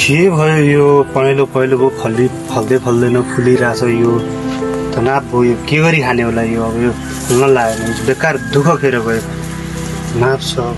के भयो यो पहेँलो पहेँलो फल्दै फल्दैन फुलिरहेछ यो तनाव भयो के गरी खाने होला यो अब यो फुल्न लागेन बेकार दुःख खेर गयो नाप छ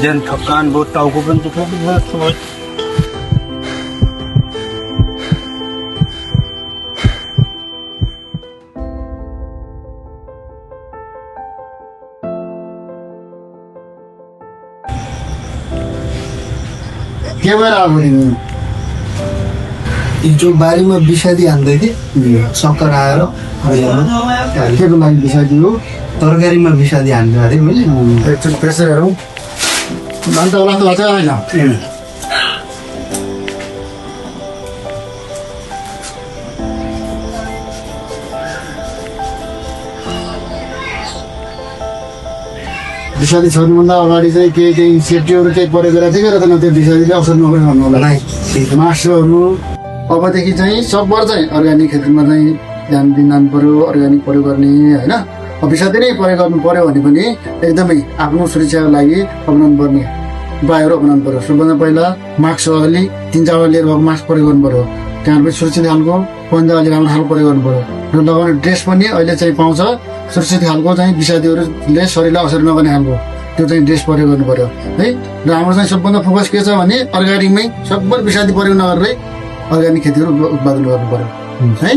जन थकान बहुत टाउको पनि दुख्छ के भएर अब हिजो बारीमा विषादी हान्दै थिएँ सक्कर आएर केको लागि विषादी हो तरकारीमा विषादी हान्दै थिएँ मैले एकचोटि प्रेसर हेरौँ अन्त होला त होइन विषादी छोड्नुभन्दा अगाडि चाहिँ केही सेफ्टीहरू केही परेको थियो र त्यो विषादीले औषध नगरी भन्नु होला मासुहरू अबदेखि चाहिँ सबभर चाहिँ अर्ग्यानिक खेतीमा चाहिँ ध्यान दिनु पर्यो अर्ग्यानिक प्रयोग गर्ने होइन विषादी नै प्रयोग गर्नु पर्यो भने पनि एकदमै आफ्नो सुरक्षाको लागि अपनाउनु पर्ने उपायहरू अपनाउनु पर्यो सबभन्दा पहिला मास्क अलि 3-4 लेयर भएको मास्क प्रयोग गर्नु पर्यो त्यहाँबाट सुरक्षित खालको पन्जा अलि राम्रो खालको प्रयोग गर्नु पर्यो र लगाउने ड्रेस पनि अहिले चाहिँ पाउँछ सुरक्षित खालको चाहिँ विषादीहरूले शरीरलाई असर नगर्ने खालको त्यो चाहिँ ड्रेस प्रयोग गर्नु पर्यो है र हाम्रो चाहिँ सबभन्दा फोकस के छ भने अर्ग्यानिकमै सबभर विषादी प्रयोग नगरेरै अर्ग्यानिक खेतीहरू उत्पादन गर्नु पर्यो है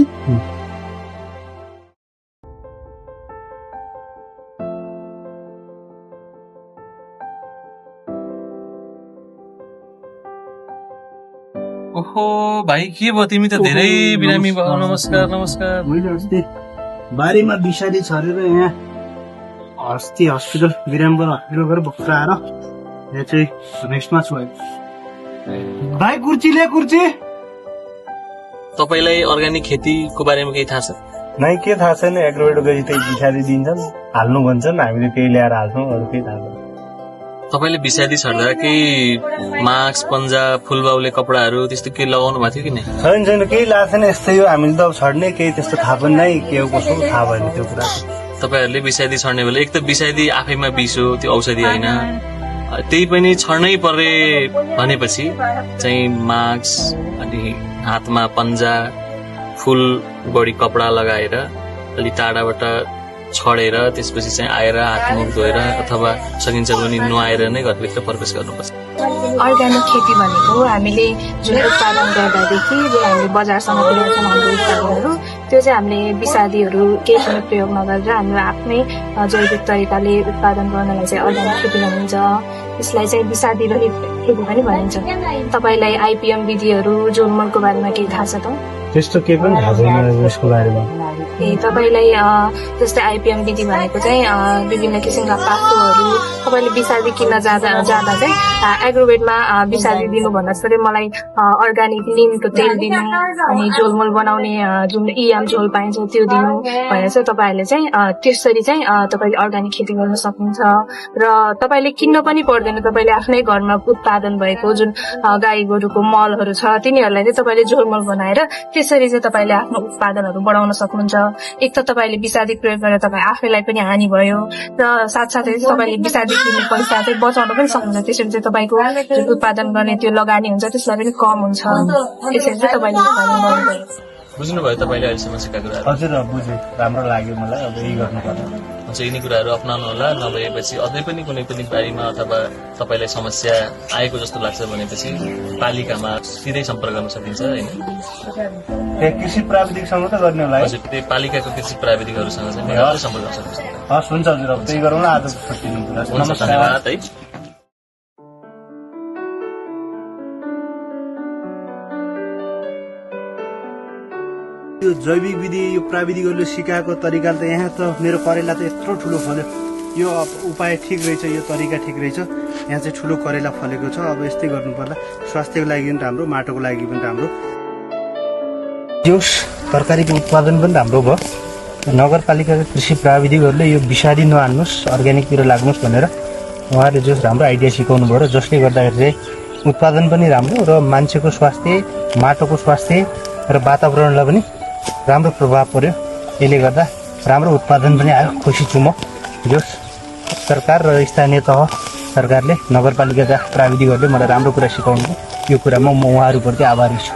ओहो भाइ के भयो तिमी त धेरै बिरामी भयो नमस्कार नमस्कार मैले अस्ति बारीमा विषादी छरेर यहाँ अस्ति हस्पिटल बिरामबाट हस्पिटल गएर भर्खर आएर यहाँ चाहिँ रेस्टमा छु भाइ कुर्ची तपाईलाई अर्ग्यानिक खेतीको बारेमा केही थाहा छ नै के थाहा छैन एग्रोवेट गरी त्यही विषादी दिन्छन् हाल्नु भन्छन् हामीले त्यही ल्याएर हाल्छौँ अरू केही थाहा छैन तपाईले विषादी छर्दा केही मास्क पन्जा फुलबाउले कपडाहरू त्यस्तो केही लगाउनु भएको थियो कि नै छैन केही लाग्छ छैन यस्तै हो हामीले त छड्ने केही त्यस्तो थाहा पनि नै के हो कसो थाहा भएन त्यो कुरा तपाईहरूले विषादी छर्ने बेला एक त विषादी आफैमा विष हो त्यो औषधि होइन त्यही पनि छर्नै पर्ने भनेपछि चाहिँ मास्क अनि हातमा पन्जा फुल बढी कपडा लगाएर अलि टाढाबाट छडेर त्यसपछि चाहिँ आएर हातमुख धोएर अथवा सकिन्छ भने नुहाएर नै घरभित्र प्रवेश गर्नुपर्छ अर्ग्यानिक खेती भनेको हामीले जुन उत्पादन गर्दादेखि जुन हामीले बजारसम्म पुर्याउँछौँ हाम्रो उत्पादनहरू त्यो चाहिँ हामीले विषादीहरू केही पनि प्रयोग नगरेर हाम्रो आफ्नै जैविक तरिकाले उत्पादन गर्नलाई चाहिँ अर्ग्यानिक खेती भनिन्छ यसलाई चाहिँ विषादी रहित खेती पनि भनिन्छ तपाईलाई आइपिएम विधिहरू जोलमलको बारेमा केही थाहा छ त त्यस्तो केही पनि थाहा छैन यसको बारेमा तपाईलाई जस्तै आइपिएम विधि भनेको चाहिँ विभिन्न किसिमका पासोहरू तपाईले विषादी किन्न जाँदा चाहिँ एग्रोवेटमा विषादी दिनुभन्दा जस्तै मलाई अर्ग्यानिक निमको तेल दिनु अनि झोलमोल बनाउने जुन इयाम झोल पाइन्छ त्यो दिनु भनेर चाहिँ तपाईहरूले चाहिँ त्यसरी चाहिँ तपाईले अर्ग्यानिक खेती गर्न सक्नुहुन्छ र तपाईले किन्न पनि पर्दैन तपाईले आफ्नै घरमा उत्पादन उत्पादन भएको जुन गाई गोरुको मलहरू छ तिनीहरूलाई चाहिँ तपाईँले झोलमल बनाएर त्यसरी चाहिँ तपाईँले आफ्नो उत्पादनहरू बढाउन सक्नुहुन्छ। एक त तपाईँले विषादी प्रयोग गरेर तपाईँ आफैलाई पनि हानि भयो र साथसाथै तपाईँले विषादी किन्ने पैसा चाहिँ बचाउन पनि सक्नुहुन्छ। त्यसरी चाहिँ तपाईँको जुन उत्पादन गर्ने त्यो लगानी हुन्छ त्यसलाई पनि कम हुन्छ। त्यसरी चाहिँ तपाईँले उत्पादन गर्नुभयो। बुझ्नुभयो तपाईँले अहिलेसम्म सिकाएको कुराहरू? हजुर बुझेँ, राम्रो लाग्यो मलाई। अब यही गर्नु पर्ला। हुन्छ, यिनी कुराहरू अप्नाउनु होला। नभएपछि अझै पनि कुनै पनि बारीमा अथवा तपाईँलाई समस्या आएको जस्तो लाग्छ भनेपछि पालिकामा सिधै सम्पर्क गर्न सकिन्छ होइन? कृषि प्राविधिकसँग त गर्ने होला है? हजुर, त्यही पालिकाको कृषि प्राविधिकहरूसँग चाहिँ निरन्तर सम्पर्क गर्न सक्नुहुन्छ। हस्, हुन्छ हजुर। अब त्यही गरौँ न। आज छुट्टी दिनु। हुन्छ, धन्यवाद है। यो जैविक विधि, यो प्राविधिकहरूले सिकाएको तरिकाले त यहाँ त मेरो करेला त यत्रो ठुलो फल्यो। यो उपाय ठिक रहेछ, यो तरिका ठिक रहेछ। यहाँ चाहिँ ठुलो करेला फलेको छ। अब यस्तै गर्नु पर्ला। स्वास्थ्यको लागि पनि राम्रो, माटोको लागि पनि राम्रो। यो तरकारीको उत्पादन पनि राम्रो भयो। नगरपालिकाका कृषि प्राविधिकहरूले यो विषादी नहाल्नुहोस्, अर्ग्यानिकतिर लाग्नुहोस् भनेर उहाँहरूले जो राम्रो आइडिया सिकाउनु भयो र जसले गर्दाखेरि चाहिँ उत्पादन पनि राम्रो र मान्छेको स्वास्थ्य, माटोको स्वास्थ्य र वातावरणलाई पनि राम्रो प्रभाव पर्यो। यसले गर्दा राम्रो उत्पादन पनि आयो। खुसी छु म। जो सरकार र स्थानीय तह सरकारले, नगरपालिकाका प्राविधिकहरूले मलाई राम्रो कुरा सिकाउनु, यो कुरामा म उहाँहरूप्रति आभारी छु।